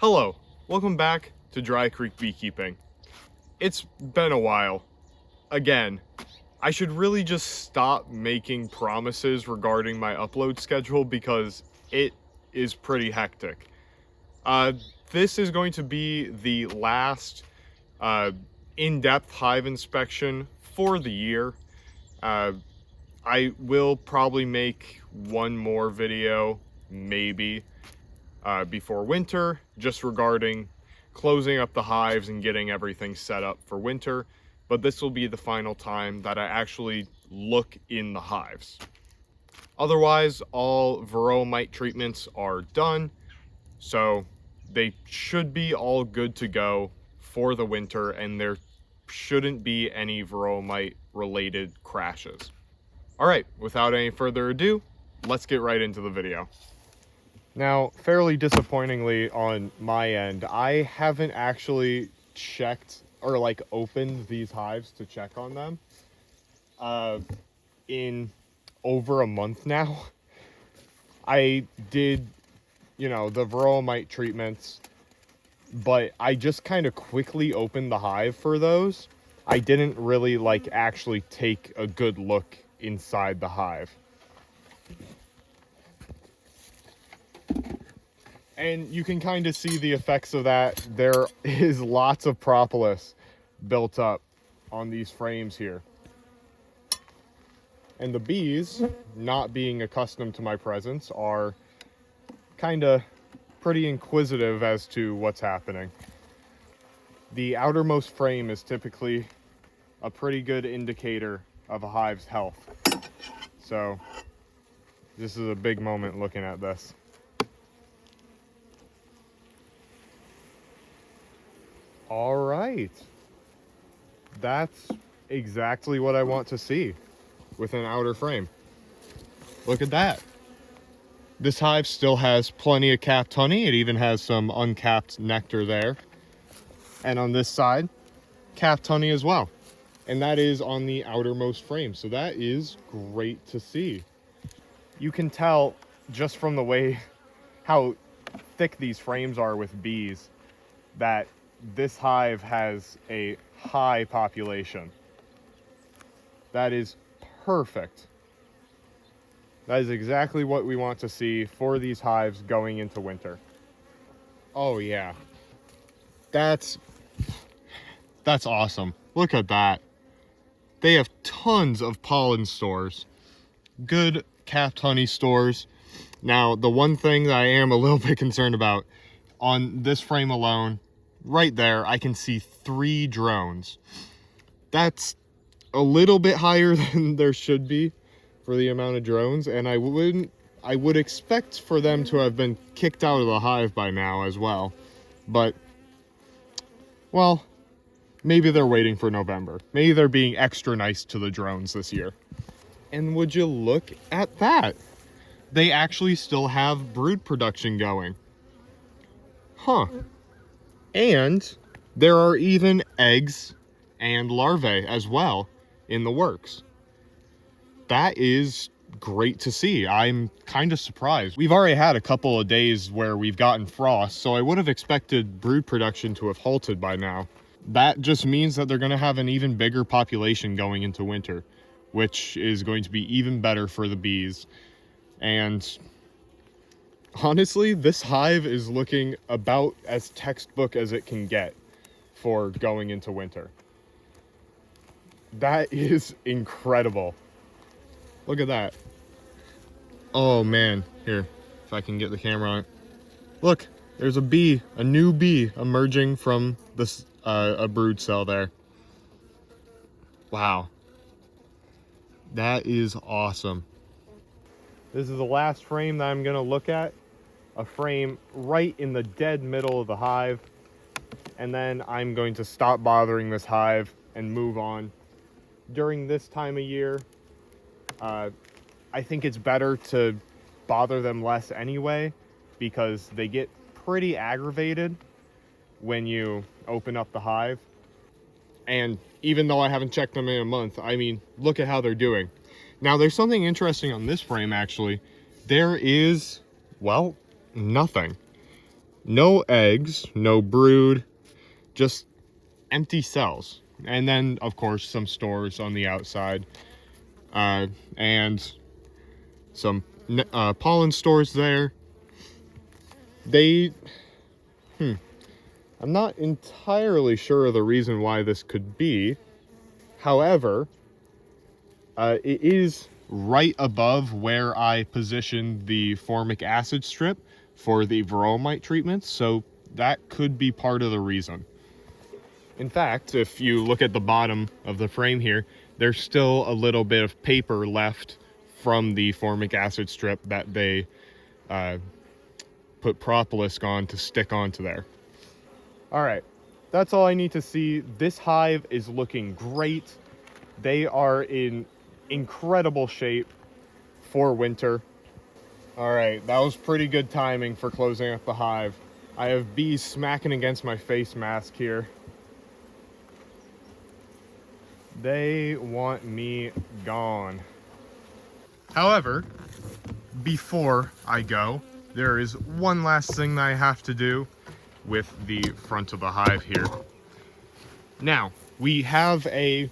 Hello, welcome back to Dry Creek Beekeeping. It's been a while. Again, I should really just stop making promises regarding my upload schedule because it is pretty hectic. This is going to be the last in-depth hive inspection for the year. I will probably make one more video, maybe, before winter, just regarding closing up the hives and getting everything set up for winter. But this will be the final time that I actually look in the hives. Otherwise, all varroa mite treatments are done, so they should be all good to go for the winter, and there shouldn't be any varroa mite related crashes. All right, without any further ado, let's get right into the video. Now, fairly disappointingly on my end, I haven't actually checked or opened these hives to check on them in over a month now. I did, the varroa mite treatments, but I just kind of quickly opened the hive for those. I didn't really actually take a good look inside the hive. And you can kind of see the effects of that. There is lots of propolis built up on these frames here. And the bees, not being accustomed to my presence, are kind of pretty inquisitive as to what's happening. The outermost frame is typically a pretty good indicator of a hive's health. So this is a big moment looking at this. All right, that's exactly what I want to see with an outer frame. Look at that. This hive still has plenty of capped honey. It even has some uncapped nectar there. And on this side, capped honey as well. And that is on the outermost frame. So that is great to see. You can tell just from the way how thick these frames are with bees that this hive has a high population. That is perfect. That is exactly what we want to see for these hives going into winter. Oh yeah. That's awesome. Look at that. They have tons of pollen stores. Good capped honey stores. Now, the one thing that I am a little bit concerned about, on this frame alone, right there, I can see 3 drones. That's a little bit higher than there should be for the amount of drones, and I would expect for them to have been kicked out of the hive by now as well. But, well, maybe they're waiting for November. Maybe they're being extra nice to the drones this year. And would you look at that? They actually still have brood production going. Huh. And there are even eggs and larvae as well in the works. That is great to see. I'm kind of surprised. We've already had a couple of days where we've gotten frost, so I would have expected brood production to have halted by now. That just means that they're going to have an even bigger population going into winter, which is going to be even better for the bees. And honestly, this hive is looking about as textbook as it can get for going into winter. That is incredible. Look at that. Oh man, here, if I can get the camera on it. Look, there's a bee, a new bee emerging from this a brood cell there. Wow. That is awesome. This is the last frame that I'm gonna look at. A frame right in the dead middle of the hive. And then I'm going to stop bothering this hive and move on. During this time of year, I think it's better to bother them less anyway, because they get pretty aggravated when you open up the hive. And even though I haven't checked them in a month, I mean, look at how they're doing. Now, there's something interesting on this frame, actually. There is, well, nothing. No eggs, no brood, just empty cells. And then, of course, some stores on the outside, and some pollen stores there. I'm not entirely sure of the reason why this could be. However, it is right above where I positioned the formic acid strip for the veromite treatments, so that could be part of the reason. In fact, if you look at the bottom of the frame here, there's still a little bit of paper left from the formic acid strip that they put propolis on to stick onto there. All right, that's all I need to see. This hive is looking great. They are in incredible shape for winter. All right, that was pretty good timing for closing up the hive. I have bees smacking against my face mask here. They want me gone. However, before I go, there is one last thing that I have to do with the front of the hive here. Now, we have a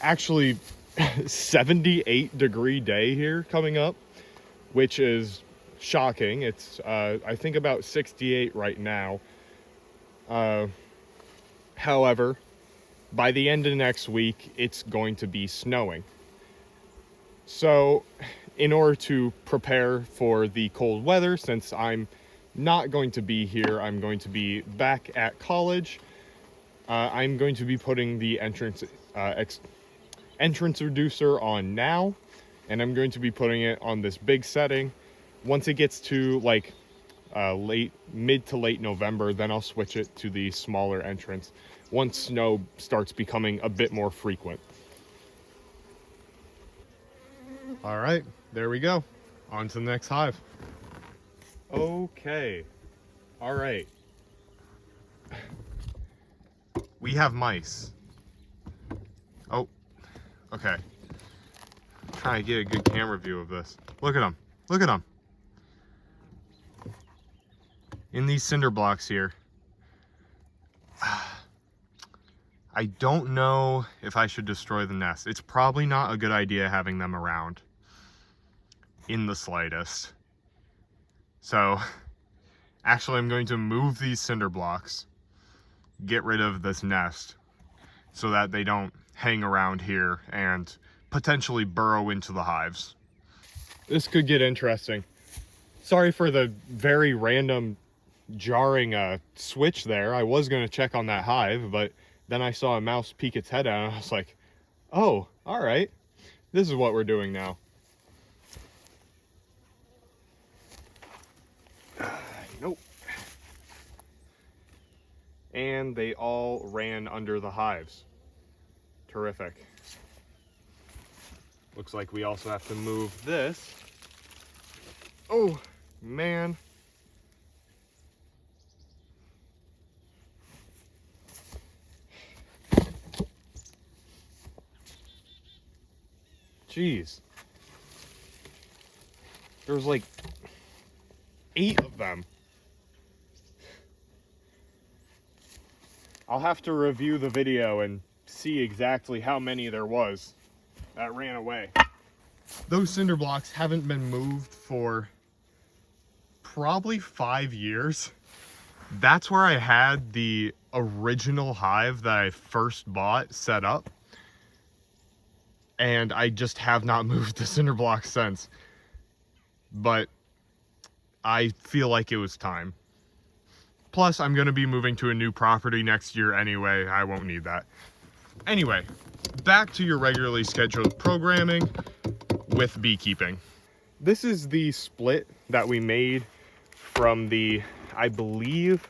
actually 78-degree day here coming up, which is shocking. It's I think about 68 right now. However, by the end of next week, it's going to be snowing. So, in order to prepare for the cold weather, since I'm not going to be here, I'm going to be back at college. I'm going to be putting the entrance reducer on now, and I'm going to be putting it on this big setting. Once it gets to like mid to late November, then I'll switch it to the smaller entrance once snow starts becoming a bit more frequent. All right, there we go. On to the next hive. Okay, all right. We have mice. Oh, okay. Trying to get a good camera view of this. Look at them. Look at them. In these cinder blocks here. I don't know if I should destroy the nest. It's probably not a good idea having them around in the slightest. So, actually I'm going to move these cinder blocks, get rid of this nest, so that they don't hang around here and potentially burrow into the hives. This could get interesting. Sorry for the very random jarring switch there. I was going to check on that hive, but then I saw a mouse peek its head out and I was like, oh, all right, this is what we're doing now. Nope. And they all ran under the hives. Terrific. Looks like we also have to move this. Oh, man. Jeez. There was like 8 of them. I'll have to review the video and see exactly how many there was that ran away. Those cinder blocks haven't been moved for probably 5 years. That's where I had the original hive that I first bought set up. And I just have not moved the cinder blocks since. But I feel like it was time. Plus, I'm going to be moving to a new property next year anyway. I won't need that. Anyway, back to your regularly scheduled programming with beekeeping. This is the split that we made from the, I believe,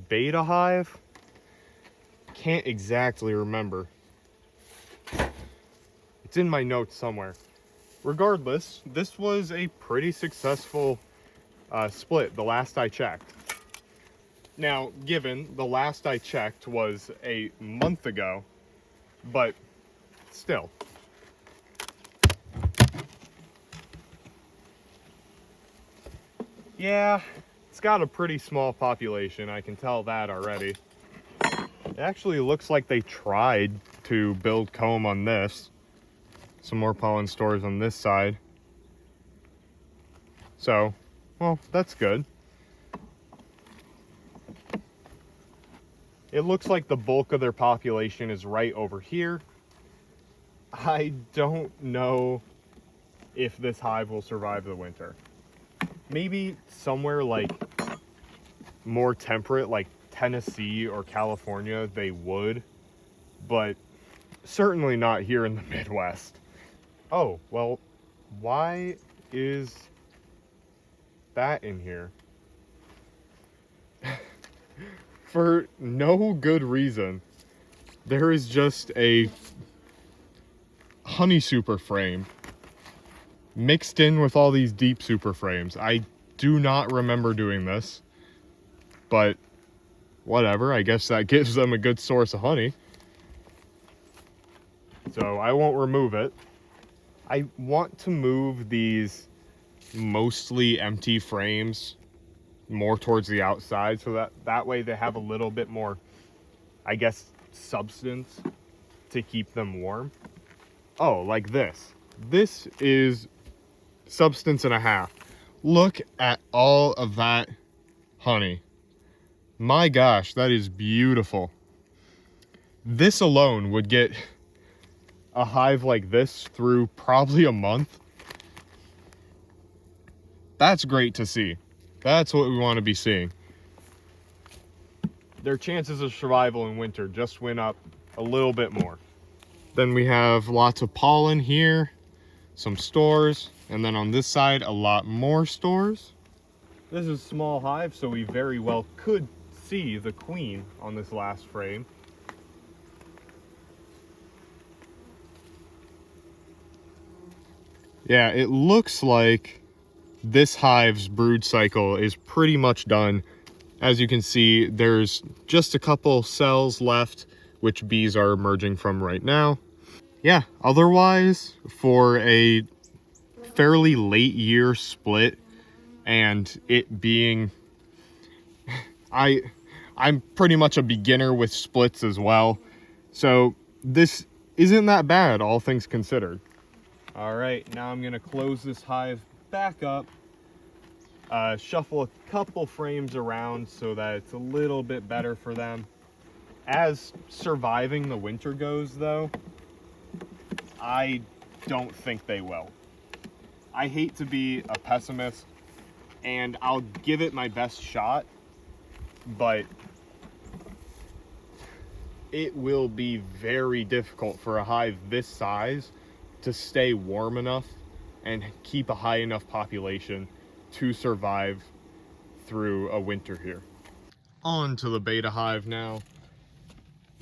beta hive. Can't exactly remember. It's in my notes somewhere. Regardless, this was a pretty successful split the last I checked. Now, given the last I checked was a month ago, but still. Yeah, it's got a pretty small population, I can tell that already. It actually looks like they tried to build comb on this. Some more pollen stores on this side. So, well, that's good. It looks like the bulk of their population is right over here. I don't know if this hive will survive the winter. Maybe somewhere like more temperate, like Tennessee or California, they would, but certainly not here in the Midwest. Oh, well, why is that in here? For no good reason. There is just a honey super frame mixed in with all these deep super frames. I do not remember doing this, but whatever. I guess that gives them a good source of honey. So I won't remove it. I want to move these mostly empty frames more towards the outside so that way they have a little bit more, I guess, substance to keep them warm. Oh, like this. This is substance and a half. Look at all of that honey. My gosh, that is beautiful. This alone would get a hive like this through probably a month. That's great to see. That's what we want to be seeing. Their chances of survival in winter just went up a little bit more. Then we have lots of pollen here, some stores, and then on this side, a lot more stores. This is a small hive, so we very well could see the queen on this last frame. Yeah, it looks like this hive's brood cycle is pretty much done. As you can see, there's just a couple cells left, which bees are emerging from right now. Yeah, otherwise, for a fairly late year split, and it being, I'm pretty much a beginner with splits as well, so this isn't that bad, all things considered. All right, now I'm gonna close this hive back up, shuffle a couple frames around so that it's a little bit better for them. As surviving the winter goes, though, I don't think they will. I hate to be a pessimist, and I'll give it my best shot, but it will be very difficult for a hive this size to stay warm enough and keep a high enough population to survive through a winter here. On to the beta hive now.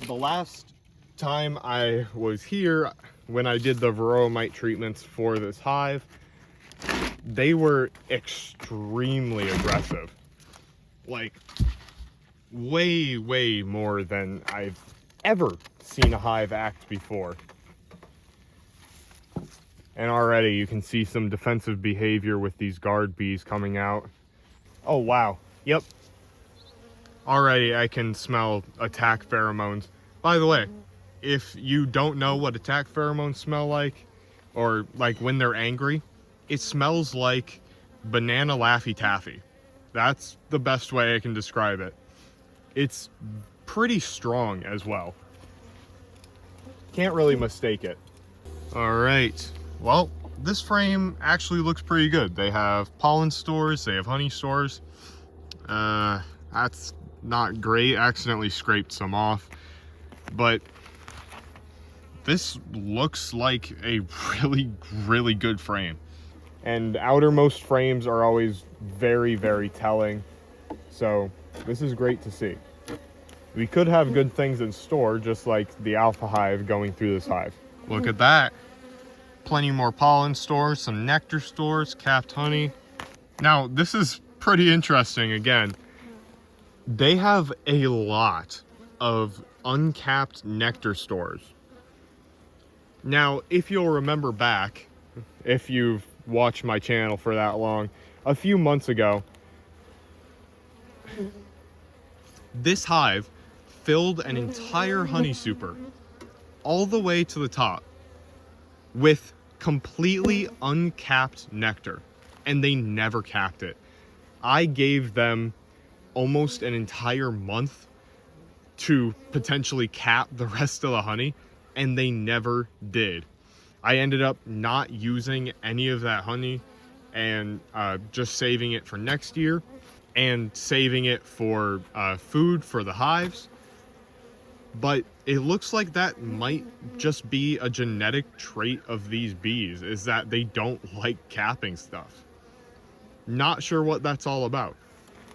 The last time I was here, when I did the varroa mite treatments for this hive, they were extremely aggressive. Like, way more than I've ever seen a hive act before. And already you can see some defensive behavior with these guard bees coming out. Oh, wow. Yep. Already I can smell attack pheromones. By the way, if you don't know what attack pheromones smell like, or like when they're angry, it smells like banana Laffy Taffy. That's the best way I can describe it. It's pretty strong as well. Can't really mistake it. All right. Well, this frame actually looks pretty good. They have pollen stores, they have honey stores. That's not great. Accidentally scraped some off. But this looks like a really good frame. And outermost frames are always very telling. So this is great to see. We could have good things in store, just like the alpha hive going through this hive. Look at that. Plenty more pollen stores, some nectar stores, capped honey. Now, this is pretty interesting again. They have a lot of uncapped nectar stores. Now, if you'll remember back, if you've watched my channel for that long, a few months ago, This hive filled an entire honey super all the way to the top with completely uncapped nectar, and they never capped it. I gave them almost an entire month to potentially cap the rest of the honey, and they never did. I ended up not using any of that honey and just saving it for next year and saving it for food for the hives. But it looks like that might just be a genetic trait of these bees, is that they don't like capping stuff. Not sure what that's all about.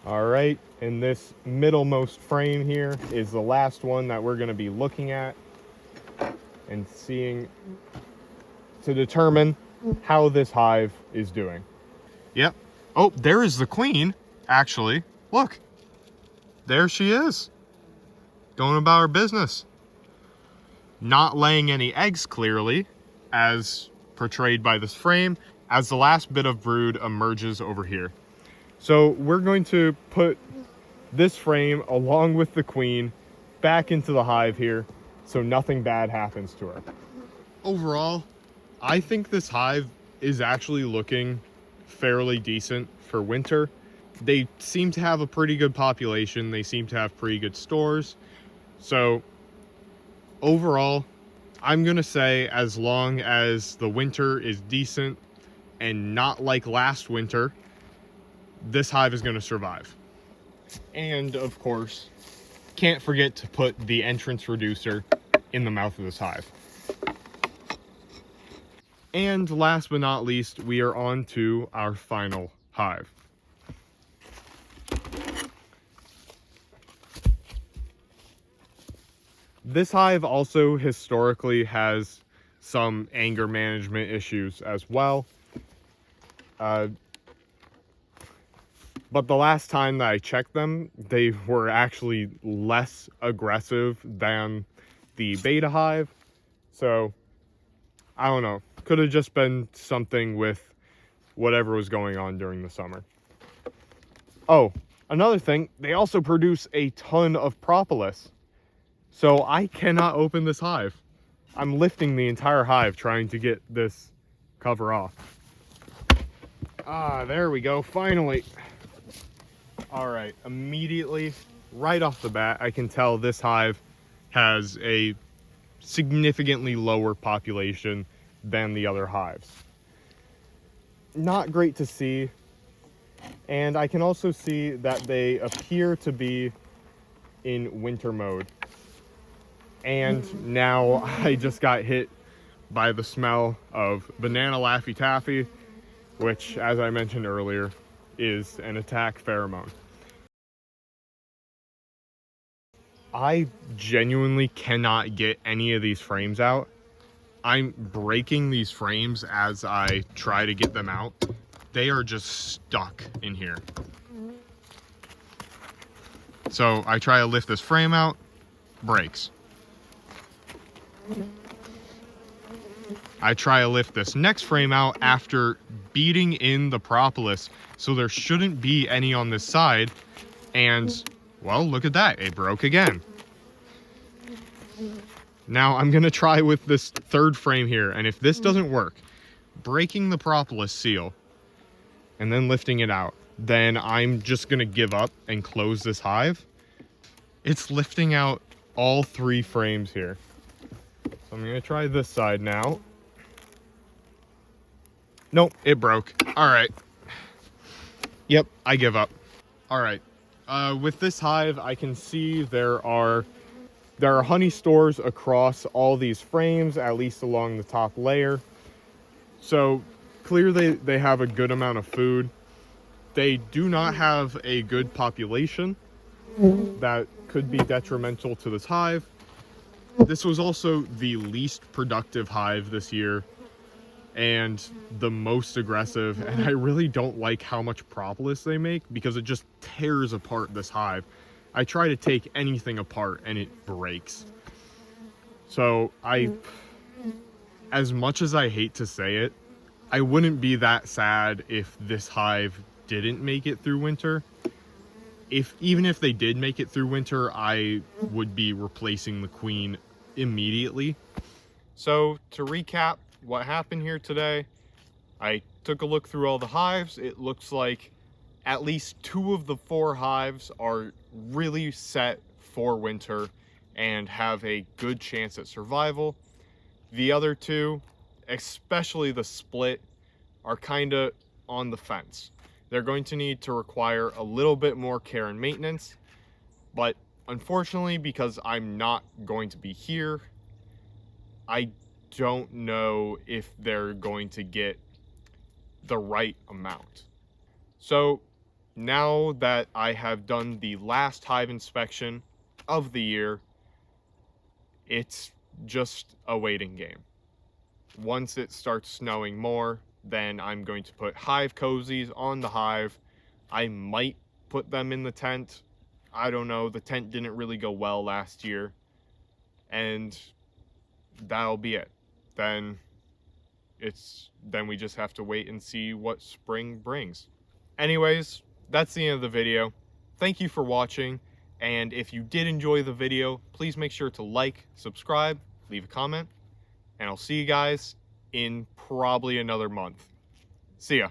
All right, and this middlemost frame here is the last one that we're going to be looking at and seeing to determine how this hive is doing. Yep. Oh, there is the queen, actually. Look, there she is, going about her business. Not laying any eggs, clearly, as portrayed by this frame, as the last bit of brood emerges over here. So we're going to put this frame along with the queen back into the hive here so nothing bad happens to her. Overall, I think this hive is actually looking fairly decent for winter. They seem to have a pretty good population. They seem to have pretty good stores. So overall, I'm going to say as long as the winter is decent and not like last winter, this hive is going to survive. And of course, can't forget to put the entrance reducer in the mouth of this hive. And last but not least, we are on to our final hive. This hive also historically has some anger management issues as well. But the last time that I checked them, they were actually less aggressive than the beta hive. So, I don't know. Could have just been something with whatever was going on during the summer. Oh, another thing, they also produce a ton of propolis. So I cannot open this hive. I'm lifting the entire hive trying to get this cover off. Ah, there we go, finally. All right, immediately, right off the bat, I can tell this hive has a significantly lower population than the other hives. Not great to see. And I can also see that they appear to be in winter mode. And now I just got hit by the smell of banana Laffy Taffy, which, as I mentioned earlier, is an attack pheromone. I genuinely cannot get any of these frames out. I'm breaking these frames as I try to get them out. They are just stuck in here. So I try to lift this frame out, breaks. I try to lift this next frame out after beating in the propolis, so there shouldn't be any on this side, and well, look at that, it broke again. Now I'm gonna try with this third frame here, and if this doesn't work, breaking the propolis seal and then lifting it out, then I'm just gonna give up and close this hive. It's lifting out all 3 frames here. So I'm gonna try this side now. Nope, it broke. All right. Yep, I give up. All right. With this hive, I can see there are honey stores across all these frames, at least along the top layer. So clearly they have a good amount of food. They do not have a good population that could be detrimental to this hive. This was also the least productive hive this year and the most aggressive, and I really don't like how much propolis they make because it just tears apart this hive. I try to take anything apart and it breaks. So as much as I hate to say it, I wouldn't be that sad if this hive didn't make it through winter. even if they did make it through winter, I would be replacing the queen immediately. So to recap what happened here today, I took a look through all the hives. It looks like at least 2 of the 4 hives are really set for winter and have a good chance at survival. The other 2, especially the split, are kind of on the fence. They're going to need to require a little bit more care and maintenance, but unfortunately, because I'm not going to be here, I don't know if they're going to get the right amount. So now that I have done the last hive inspection of the year, it's just a waiting game. Once it starts snowing more, then I'm going to put hive cozies on the hive. I might put them in the tent. I don't know. The tent didn't really go well last year. And that'll be it. Then we just have to wait and see what spring brings. Anyways, that's the end of the video. Thank you for watching. And if you did enjoy the video, please make sure to like, subscribe, leave a comment, and I'll see you guys in probably another month. See ya.